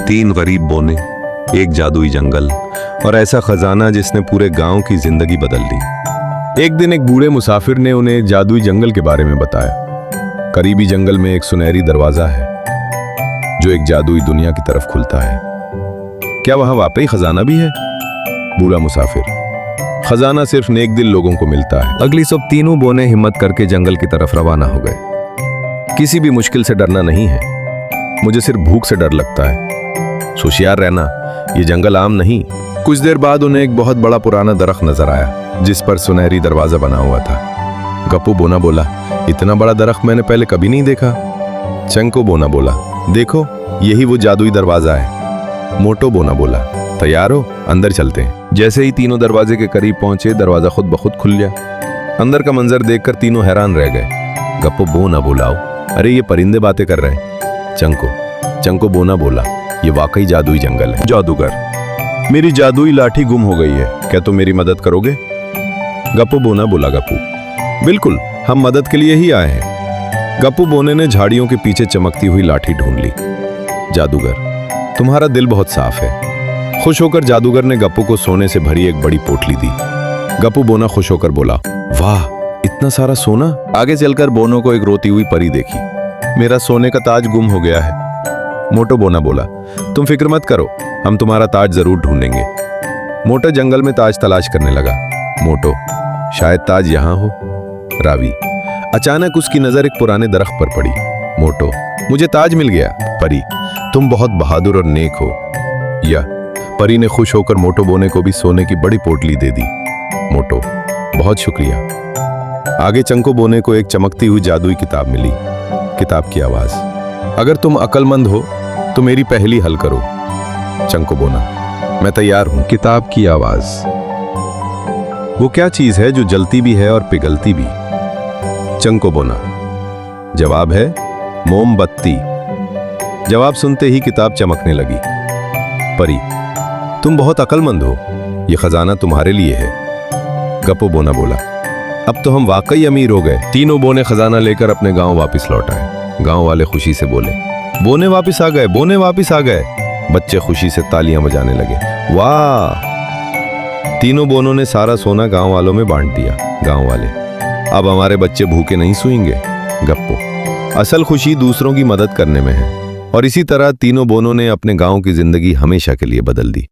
तीन गरीब बोने, एक जादुई जंगल और ऐसा खजाना जिसने पूरे गांव की जिंदगी बदल दी। एक दिन एक बूढ़े मुसाफिर ने उन्हें जादुई जंगल के बारे में बताया। करीबी जंगल में एक सुनहरी दरवाजा है जो एक जादुई दुनिया की तरफ खुलता है। क्या वहां वाकई खजाना भी है? बूढ़ा मुसाफिर, खजाना सिर्फ नेक दिल लोगों को मिलता है। अगली सुबह तीनों बोने हिम्मत करके जंगल की तरफ रवाना हो गए। किसी भी मुश्किल से डरना नहीं है, मुझे सिर्फ भूख से डर लगता है। होशियार रहना, ये जंगल आम नहीं। कुछ देर बाद उन्हें एक बहुत बड़ा पुराना दरख्त नजर आया जिस पर सुनहरी दरवाजा बना हुआ था। गप्पू बोना बोला, इतना बड़ा दरख्त मैंने पहले कभी नहीं देखा। चंको बोना बोला, देखो यही वो जादुई दरवाजा है। मोटो बोना बोला, तैयार हो, अंदर चलते हैं। जैसे ही तीनों दरवाजे के करीब पहुंचे, दरवाजा खुद ब खुद खुल गया। अंदर का मंजर देखकर तीनों हैरान रह गए। गप्पू बोना बोला, अरे ये परिंदे बातें कर रहे हैं। चंको बोना बोला, ये वाकई जादुई जंगल है। जादूगर, मेरी जादुई लाठी गुम हो गई है, क्या तुम मेरी मदद करोगे? गप्पू बोना बोला, गप्पू बिल्कुल, हम मदद के लिए ही आए हैं। गप्पू बोने ने झाड़ियों के पीछे चमकती हुई लाठी ढूंढ ली। जादूगर, तुम्हारा दिल बहुत साफ है। खुश होकर जादूगर ने गप्पू को सोने से भरी एक बड़ी पोटली दी। गप्पू बोना खुश होकर बोला, वाह, इतना सारा सोना। आगे चलकर बोनों को एक रोती हुई परी देखी। मेरा सोने का ताज गुम हो गया है। मोटो बोना बोला, तुम फिक्र मत करो, हम तुम्हारा ताज जरूर ढूंढेंगे। मोटा जंगल में ताज तलाश करने लगा। मोटो, शायद ताज यहाँ हो। रावी, अचानक उसकी नजर एक पुराने दरख्त पर पड़ी। मोटो, मुझे ताज मिल गया। परी, तुम बहुत बहादुर और नेक हो। या परी ने खुश होकर मोटो बोने को भी सोने की बड़ी पोटली दे दी। मोटो, बहुत शुक्रिया। आगे चंको बोने को एक चमकती हुई जादुई किताब मिली। किताब की आवाज, अगर तुम अक्लमंद हो तो मेरी पहेली हल करो। चंको बोना, मैं तैयार हूं। किताब की आवाज, वो क्या चीज है जो जलती भी है और पिघलती भी? चंको बोना, जवाब है मोमबत्ती। जवाब सुनते ही किताब चमकने लगी। परी, तुम बहुत अक्लमंद हो, ये खजाना तुम्हारे लिए है। गप्पू बोना बोला, अब तो हम वाकई अमीर हो गए। तीनों बोने खजाना लेकर अपने गांव वापस लौट आए। गांव वाले खुशी से बोले, बोने वापस आ गए, बोने वापस आ गए। बच्चे खुशी से तालियां बजाने लगे। वाह! तीनों बोनों ने सारा सोना गांव वालों में बांट दिया। गांव वाले, अब हमारे बच्चे भूखे नहीं सोएंगे। गप्पू, असल खुशी दूसरों की मदद करने में है। और इसी तरह तीनों बोनों ने अपने गांव की जिंदगी हमेशा के लिए बदल दी।